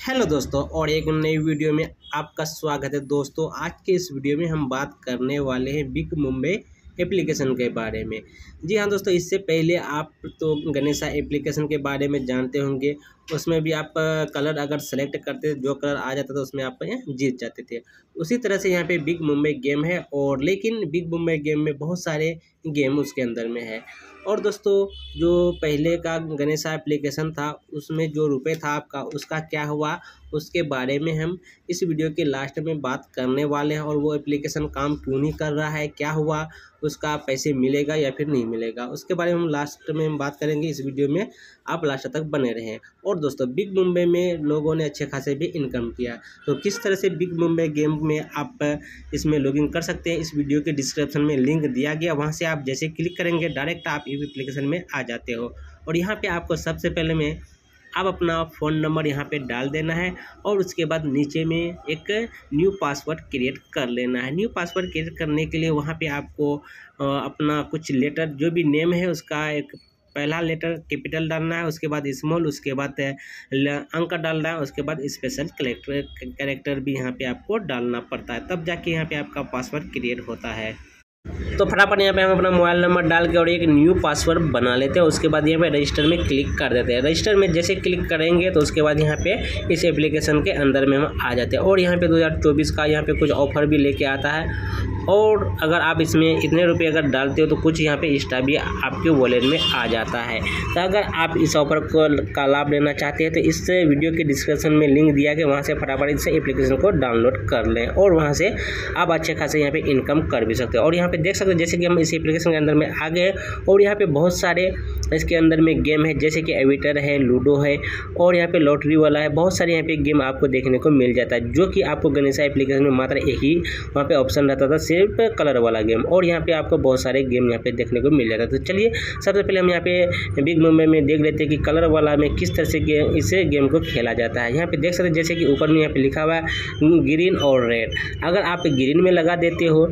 Hello दोस्तों, और एक नई वीडियो में आपका स्वागत है। दोस्तों, आज के इस वीडियो में हम बात करने वाले हैं बिग मुंबई एप्लीकेशन के बारे में। जी हाँ दोस्तों, इससे पहले आप तो गणेशा एप्लीकेशन के बारे में जानते होंगे। उसमें भी आप कलर अगर सेलेक्ट करते, जो कलर आ जाता था उसमें आप जीत जाते थे। उसी तरह से यहाँ पे बिग मुंबई गेम है, और लेकिन बिग मुंबई गेम में बहुत सारे गेम उसके अंदर में है। और दोस्तों, जो पहले का गणेशा एप्लीकेशन था उसमें जो रुपए था आपका, उसका क्या हुआ उसके बारे में हम इस वीडियो के लास्ट में बात करने वाले हैं। और वो एप्लीकेशन काम क्यों नहीं कर रहा है, क्या हुआ, उसका पैसे मिलेगा या फिर नहीं मिलेगा, उसके बारे में हम लास्ट में हम बात करेंगे इस वीडियो में। आप लास्ट तक बने रहें। और दोस्तों, बिग मुंबई में लोगों ने अच्छे खासे भी इनकम किया, तो किस तरह से बिग मुंबई गेम में आप इसमें लॉगिन कर सकते हैं, इस वीडियो के डिस्क्रिप्शन में लिंक दिया गया। वहाँ से आप जैसे क्लिक करेंगे डायरेक्ट आप इस एप्लीकेशन में आ जाते हो। और यहाँ पे आपको सबसे पहले में आप अपना फ़ोन नंबर यहाँ पे डाल देना है, और उसके बाद नीचे में एक न्यू पासवर्ड क्रिएट कर लेना है। न्यू पासवर्ड क्रिएट करने के लिए वहाँ पे आपको अपना कुछ लेटर, जो भी नेम है उसका एक पहला लेटर कैपिटल डालना है, उसके बाद स्मॉल, उसके बाद अंक डालना है, उसके बाद स्पेशल कैरेक्टर भी यहाँ पे आपको डालना पड़ता है, तब जाके यहाँ पे आपका पासवर्ड क्रिएट होता है। तो फटाफट यहाँ पे हम अपना मोबाइल नंबर डाल के और एक न्यू पासवर्ड बना लेते हैं। उसके बाद यहाँ पे रजिस्टर में क्लिक कर देते हैं। रजिस्टर में जैसे क्लिक करेंगे तो उसके बाद यहाँ पे इस एप्लीकेशन के अंदर में हम आ जाते हैं। और यहाँ पे 2024 का यहाँ पे कुछ ऑफर भी लेके आता है, और अगर आप इसमें इतने रुपए अगर डालते हो तो कुछ यहाँ पे एक्स्ट्रा भी आपके वॉलेट में आ जाता है। तो अगर आप इस ऑफर का लाभ लेना चाहते हैं तो इस वीडियो के डिस्क्रिप्शन में लिंक दिया गया, वहाँ से फटाफट इस एप्लीकेशन को डाउनलोड कर लें, और वहाँ से आप अच्छे खासे यहाँ पे इनकम कर भी सकते हो। और यहाँ पे देख सकते हो जैसे कि हम इस एप्लीकेशन के अंदर में आ गए, और यहाँ पे बहुत सारे इसके अंदर में गेम है, जैसे कि एविटर है, लूडो है, और यहाँ पे लॉटरी वाला है। बहुत सारे यहाँ पे गेम आपको देखने को मिल जाता है, जो कि आपको गणेशा एप्लीकेशन में मात्र एक ही वहाँ पे ऑप्शन रहता था, सिर्फ कलर वाला गेम। और यहाँ पे आपको बहुत सारे गेम यहाँ पे देखने को मिल जाता है। तो चलिए सबसे पहले हम यहाँ पे बिग मुंबई में देख लेते हैं कि कलर वाला में किस तरह से इस गेम को खेला जाता है। यहाँ पे देख सकते हैं जैसे कि ऊपर में यहाँ पे लिखा हुआ है ग्रीन और रेड। अगर आप ग्रीन में लगा देते हो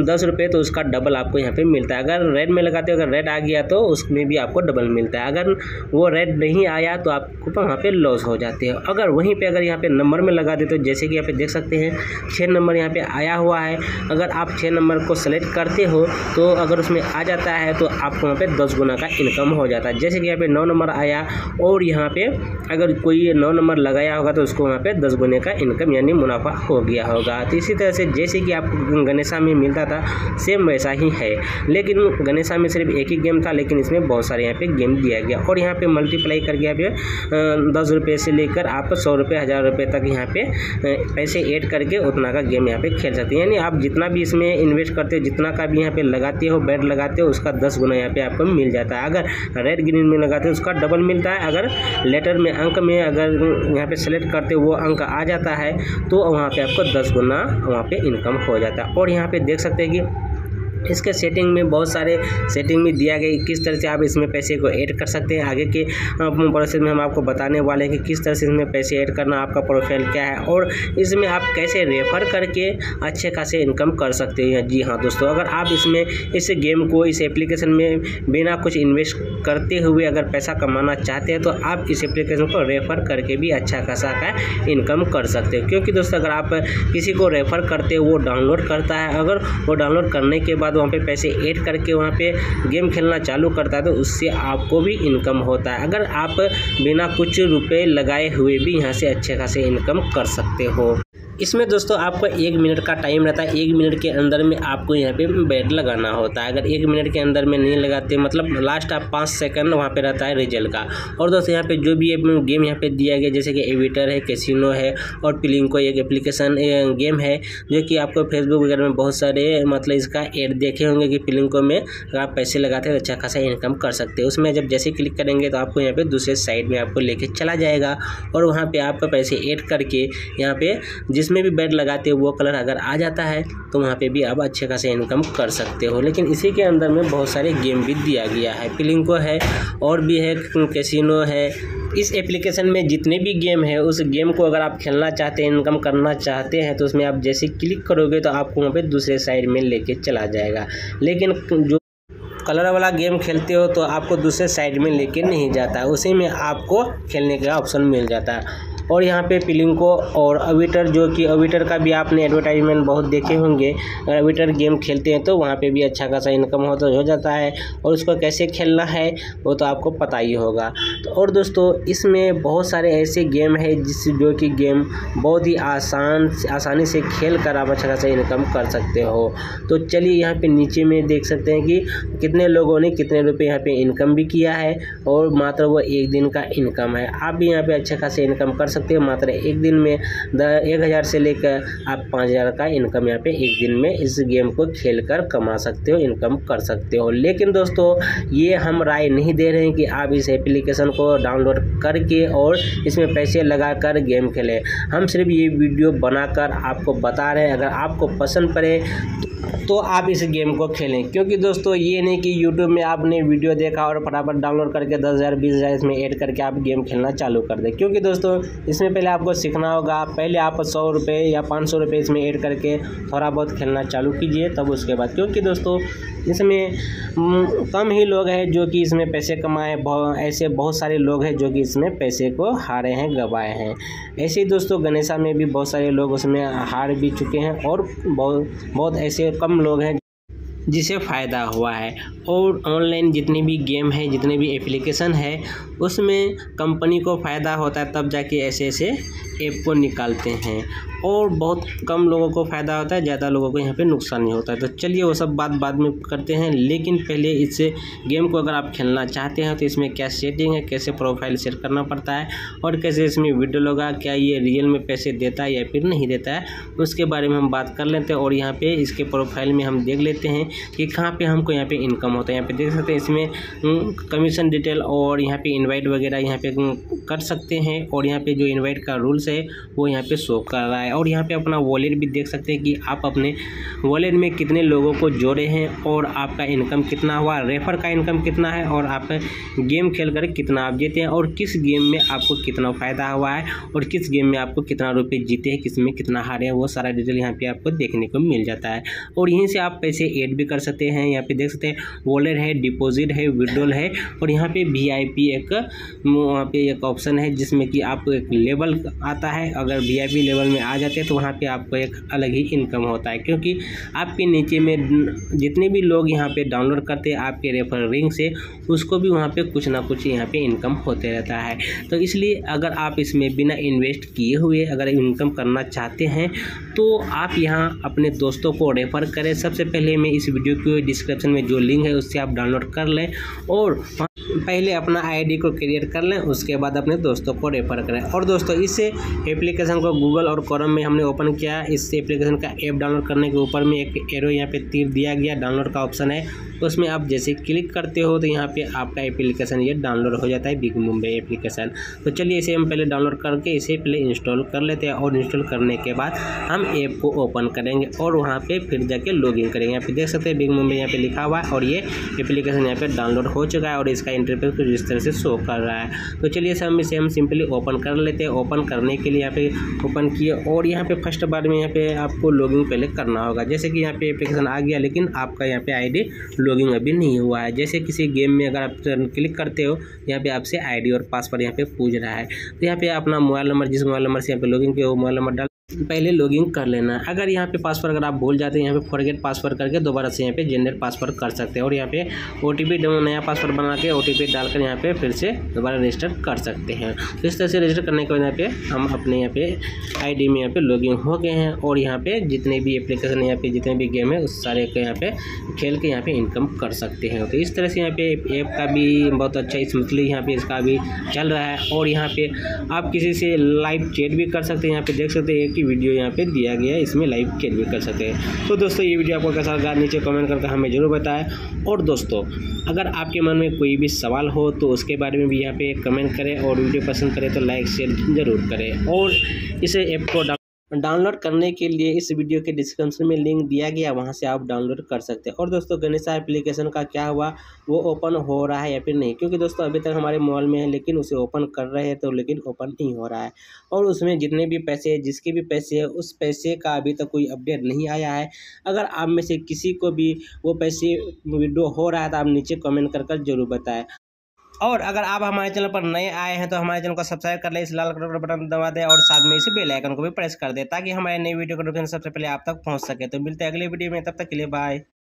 10 रुपये तो उसका डबल आपको यहाँ पे मिलता है। अगर रेड में लगाते हो, अगर रेड आ गया तो उसमें भी आपको डबल मिलता है। अगर वो रेड नहीं आया तो आपको वहाँ पे लॉस हो जाते हो। अगर वहीं पे अगर यहाँ पे नंबर में लगा देते हो, जैसे कि यहाँ पे देख सकते हैं 6 नंबर यहाँ पे आया हुआ है। अगर आप 6 नंबर को सेलेक्ट करते हो तो अगर उसमें आ जाता है तो आपको वहाँ पे 10 गुना का इनकम हो जाता है। जैसे कि यहाँ पे 9 नंबर आया, और यहाँ पे अगर कोई 9 नंबर लगाया होगा तो उसको वहाँ पे 10 गुने का इनकम यानी मुनाफा हो गया होगा। तो इसी तरह से जैसे कि आपको गणेशा में मिलता था सेम वैसा ही है, लेकिन गणेशा में सिर्फ एक ही गेम था, लेकिन इसमें बहुत सारे यहाँ पे गेम दिया गया। और यहाँ पे मल्टीप्लाई करके यहाँ पे 10 रुपये से लेकर आप 100 रुपये 1000 रुपये तक यहाँ पे पैसे ऐड करके उतना का गेम यहाँ पे खेल सकते हैं। यानी आप जितना भी इसमें इन्वेस्ट करते हो, जितना का भी यहाँ पे लगाते हो, बेट लगाते हो, उसका 10 गुना यहाँ पे आपको मिल जाता है। अगर रेड ग्रीन में लगाते हो उसका डबल मिलता है। अगर लेटर में अंक में अगर यहाँ पे सेलेक्ट करते हो वो अंक आ जाता है तो वहाँ पे आपको 10 गुना वहाँ पे इनकम हो जाता है। और यहाँ पे देख सकते हैं कि इसके सेटिंग में बहुत सारे सेटिंग भी दिया गया, किस तरह से आप इसमें पैसे को ऐड कर सकते हैं। आगे के प्रोसेस में हम आपको बताने वाले हैं कि किस तरह से इसमें पैसे ऐड करना, आपका प्रोफाइल क्या है, और इसमें आप कैसे रेफर करके अच्छे खासे इनकम कर सकते हैं। जी हाँ दोस्तों, अगर आप इसमें इस गेम को, इस एप्लीकेशन में बिना कुछ इन्वेस्ट करते हुए अगर पैसा कमाना चाहते हैं तो आप इस एप्लीकेशन को रेफ़र करके भी अच्छा खासा का इनकम कर सकते हो। क्योंकि दोस्तों, अगर आप किसी को रेफ़र करते हो वो डाउनलोड करता है, अगर वो डाउनलोड करने के बाद वहाँ पे पैसे ऐड करके वहाँ पे गेम खेलना चालू करता है तो उससे आपको भी इनकम होता है। अगर आप बिना कुछ रुपए लगाए हुए भी यहाँ से अच्छे खासे इनकम कर सकते हो। इसमें दोस्तों आपको 1 मिनट का टाइम रहता है। 1 मिनट के अंदर में आपको यहाँ पे बेट लगाना होता है। अगर 1 मिनट के अंदर में नहीं लगाते, मतलब लास्ट आप 5 सेकंड वहाँ पे रहता है रिजल्ट का। और दोस्तों, यहाँ पे जो भी गेम यहाँ पे दिया गया, जैसे कि एविटर है, कैसीनो है, और पिलिंको एक एप्लीकेशन गेम है, जो कि आपको फेसबुक वगैरह में बहुत सारे मतलब इसका ऐड देखे होंगे कि पिलिंको में अगर आप पैसे लगाते हैं तो अच्छा खासा इनकम कर सकते हैं। उसमें जब जैसे क्लिक करेंगे तो आपको यहाँ पे दूसरे साइड में आपको लेके चला जाएगा, और वहाँ पे आपको पैसे ऐड करके यहाँ पे जिसमें भी बेट लगाते हो वो कलर अगर आ जाता है तो वहाँ पे भी आप अच्छे खासे इनकम कर सकते हो। लेकिन इसी के अंदर में बहुत सारे गेम भी दिया गया है, पिलिंको है, और भी है, कैसीनो है। इस एप्लीकेशन में जितने भी गेम है उस गेम को अगर आप खेलना चाहते हैं, इनकम करना चाहते हैं, तो उसमें आप जैसे क्लिक करोगे तो आपको वहाँ पे दूसरे साइड में लेके चला जाएगा। लेकिन जो कलर वाला गेम खेलते हो तो आपको दूसरे साइड में लेके नहीं जाता है, उसी में आपको खेलने का ऑप्शन मिल जाता है। और यहाँ पे पिलिंको और अविटर, जो कि अविटर का भी आपने एडवर्टाइजमेंट बहुत देखे होंगे। अगर अविटर गेम खेलते हैं तो वहाँ पे भी अच्छा खासा इनकम हो जाता है, और उसको कैसे खेलना है वो तो आपको पता ही होगा। तो और दोस्तों इसमें बहुत सारे ऐसे गेम है जो कि गेम बहुत ही आसानी से खेल कर आप अच्छा खासा इनकम कर सकते हो। तो चलिए यहाँ पे नीचे में देख सकते हैं कि कितने लोगों ने कितने रुपए यहाँ पे इनकम भी किया है, और मात्र वो एक दिन का इनकम है। आप भी यहाँ पे अच्छे खासे इनकम कर सकते हो। मात्र एक दिन में 1000 से लेकर आप 5000 का इनकम यहाँ पे एक दिन में इस गेम को खेल कर कमा सकते हो, इनकम कर सकते हो। लेकिन दोस्तों ये हम राय नहीं दे रहे हैं कि आप इस एप्लीकेशन को डाउनलोड करके और इसमें पैसे लगा कर गेम खेलें। हम सिर्फ ये वीडियो बनाकर आपको बता रहे हैं, अगर आपको पसंद पड़े तो आप इस गेम को खेलें। क्योंकि दोस्तों ये नहीं कि यूट्यूब में आपने वीडियो देखा और फटाफट डाउनलोड करके 10,000 20,000 इसमें ऐड करके आप गेम खेलना चालू कर दें। क्योंकि दोस्तों इसमें पहले आपको सीखना होगा। पहले आप 100 रुपये या 500 रुपये इसमें ऐड करके थोड़ा बहुत खेलना चालू कीजिए, तब उसके बाद। क्योंकि दोस्तों इसमें कम ही लोग हैं जो कि इसमें पैसे कमाए, ऐसे बहुत सारे लोग हैं जो कि इसमें पैसे को हारे हैं, गंवाए हैं। ऐसे ही दोस्तों गणेशा में भी बहुत सारे लोग उसमें हार भी चुके हैं, और बहुत ऐसे कम लोग हैं जिसे फ़ायदा हुआ है। और ऑनलाइन जितनी भी गेम है, जितने भी एप्लीकेशन है, उसमें कंपनी को फ़ायदा होता है, तब जाके ऐसे ऐप को निकालते हैं, और बहुत कम लोगों को फ़ायदा होता है, ज़्यादा लोगों को यहाँ पे नुकसान नहीं होता है। तो चलिए वो सब बात बाद में करते हैं। लेकिन पहले इस गेम को अगर आप खेलना चाहते हैं तो इसमें क्या सेटिंग है, कैसे प्रोफाइल सेट करना पड़ता है, और कैसे इसमें वीडियो लगा, क्या ये रियल में पैसे देता है या फिर नहीं देता है, उसके बारे में हम बात कर लेते हैं। और यहाँ पे इसके प्रोफाइल में हम देख लेते हैं कि कहाँ पे हमको यहाँ पे इनकम होता है। यहाँ पे देख सकते हैं इसमें कमीशन डिटेल, और यहाँ पे इनवाइट वगैरह यहाँ पे कर सकते हैं, और यहाँ पे जो इनवाइट का रूल्स है वो यहाँ पे शो कर रहा है। और यहाँ पे अपना वॉलेट भी देख सकते हैं कि आप अपने वॉलेट में कितने लोगों को जोड़े हैं, और आपका इनकम कितना हुआ, रेफर का इनकम कितना है, और आप गेम खेल कर कितना आप जीते हैं, और किस गेम में आपको कितना फ़ायदा हुआ है, और किस गेम में आपको कितना रुपये जीते हैं, किस में कितना हारे हैं, वो सारा डिटेल यहाँ पे आपको देखने को मिल जाता है। और यहीं से आप पैसे ऐड भी कर सकते हैं। यहाँ पे देख सकते हैं वॉलेट है, डिपॉजिट है, विड्रॉल है, और यहाँ पे VIP वहाँ पे एक ऑप्शन है जिसमें कि आपको एक लेवल आता है। अगर VIP लेवल में आ जाते हैं तो वहाँ पे आपको एक अलग ही इनकम होता है, क्योंकि आपके नीचे में जितने भी लोग यहाँ पे डाउनलोड करते हैं आपके रेफर लिंक से, उसको भी वहाँ पे कुछ ना कुछ यहाँ पे इनकम होते रहता है। तो इसलिए अगर आप इसमें बिना इन्वेस्ट किए हुए अगर इनकम करना चाहते हैं तो आप यहाँ अपने दोस्तों को रेफ़र करें। सबसे पहले मैं इस वीडियो के डिस्क्रिप्शन में जो लिंक है उससे आप डाउनलोड कर लें, और पहले अपना ID को क्रिएट कर लें, उसके बाद अपने दोस्तों को रेफ़र करें। और दोस्तों इस एप्लीकेशन को गूगल और क्रोम में हमने ओपन किया। इस एप्लीकेशन का ऐप डाउनलोड करने के ऊपर में एक एरो यहाँ पे तीर दिया गया, डाउनलोड का ऑप्शन है, उसमें आप जैसे क्लिक करते हो तो यहाँ पे आपका एप्लीकेशन ये डाउनलोड हो जाता है, बिग मुंबई एप्लीकेशन। तो चलिए इसे हम पहले डाउनलोड करके इसे पहले इंस्टॉल कर लेते हैं, और इंस्टॉल करने के बाद हम ऐप को ओपन करेंगे और वहाँ पे फिर जाके लॉगिन करेंगे। यहाँ पे देख सकते हैं बिग मुंबई यहाँ पे लिखा हुआ है, और ये एप्लीकेशन यहाँ पे डाउनलोड हो चुका है, और इसका इंटरफेस कुछ इस तरह से शो कर रहा है। तो चलिए इसे हम सिंपली ओपन कर लेते हैं। ओपन करने के लिए यहाँ पे ओपन किए, और यहाँ पे फर्स्ट बार में यहाँ पे आपको लॉगिन पहले करना होगा। जैसे कि यहाँ पे एप्लीकेशन आ गया, लेकिन आपका यहाँ पे ID लॉगिन अभी नहीं हुआ है। जैसे किसी गेम में अगर आप क्लिक करते हो, यहाँ पे आपसे ID और पासवर्ड यहाँ पे पूछ रहा है, तो यहाँ पे अपना मोबाइल नंबर, जिस मोबाइल नंबर से यहाँ पे लॉगिन किया वो मोबाइल नंबर डाल पहले लॉगिन कर लेना है। अगर यहाँ पे पासवर्ड अगर आप भूल जाते हैं, यहाँ पे फॉरगेट पासवर्ड करके दोबारा से यहाँ पे जनरेट पासवर्ड कर सकते हैं, और यहाँ पे OTP नया पासवर्ड बना के OTP डालकर यहाँ पे फिर से दोबारा रजिस्टर कर सकते हैं। तो इस तरह से रजिस्टर करने के बाद यहाँ पे हम अपने यहाँ पे ID में यहाँ पे लॉगिन हो गए हैं, और यहाँ पे जितने भी एप्लीकेशन यहाँ पे जितने भी गेम है उस सारे को यहाँ पे खेल के यहाँ पे इनकम कर सकते हैं। तो इस तरह से यहाँ पे ऐप का भी बहुत अच्छा स्मूथली यहाँ पे इसका भी चल रहा है, और यहाँ पे आप किसी से लाइव चैट भी कर सकते हैं। यहाँ पे देख सकते हैं वीडियो यहाँ पे दिया गया है, इसमें लाइव चैट भी कर सकते हैं। तो दोस्तों ये वीडियो आपको कैसा लगा नीचे कमेंट करके हमें जरूर बताएं। और दोस्तों अगर आपके मन में कोई भी सवाल हो तो उसके बारे में भी यहाँ पे कमेंट करें, और वीडियो पसंद करें तो लाइक शेयर जरूर करें। और इस ऐप को डाउनलोड करने के लिए इस वीडियो के डिस्क्रिप्शन में लिंक दिया गया, वहां से आप डाउनलोड कर सकते हैं। और दोस्तों गणेशा एप्लीकेशन का क्या हुआ, वो ओपन हो रहा है या फिर नहीं, क्योंकि दोस्तों अभी तक हमारे मोबाइल में है, लेकिन उसे ओपन कर रहे हैं तो लेकिन ओपन नहीं हो रहा है, और उसमें जितने भी पैसे जिसके भी पैसे है उस पैसे का अभी तक कोई अपडेट नहीं आया है। अगर आप में से किसी को भी वो पैसे विड्रॉ हो रहा है तो आप नीचे कमेंट कर जरूर बताएं। और अगर आप हमारे चैनल पर नए आए हैं तो हमारे चैनल को सब्सक्राइब कर ले, इस लाल कलर का बटन दबा दें और साथ में इसी बेल आइकन को भी प्रेस कर दें ताकि हमारे नई वीडियो का नोटिफिकेशन सबसे पहले आप तक पहुंच सके। तो मिलते हैं अगले वीडियो में, तब तक के लिए बाय।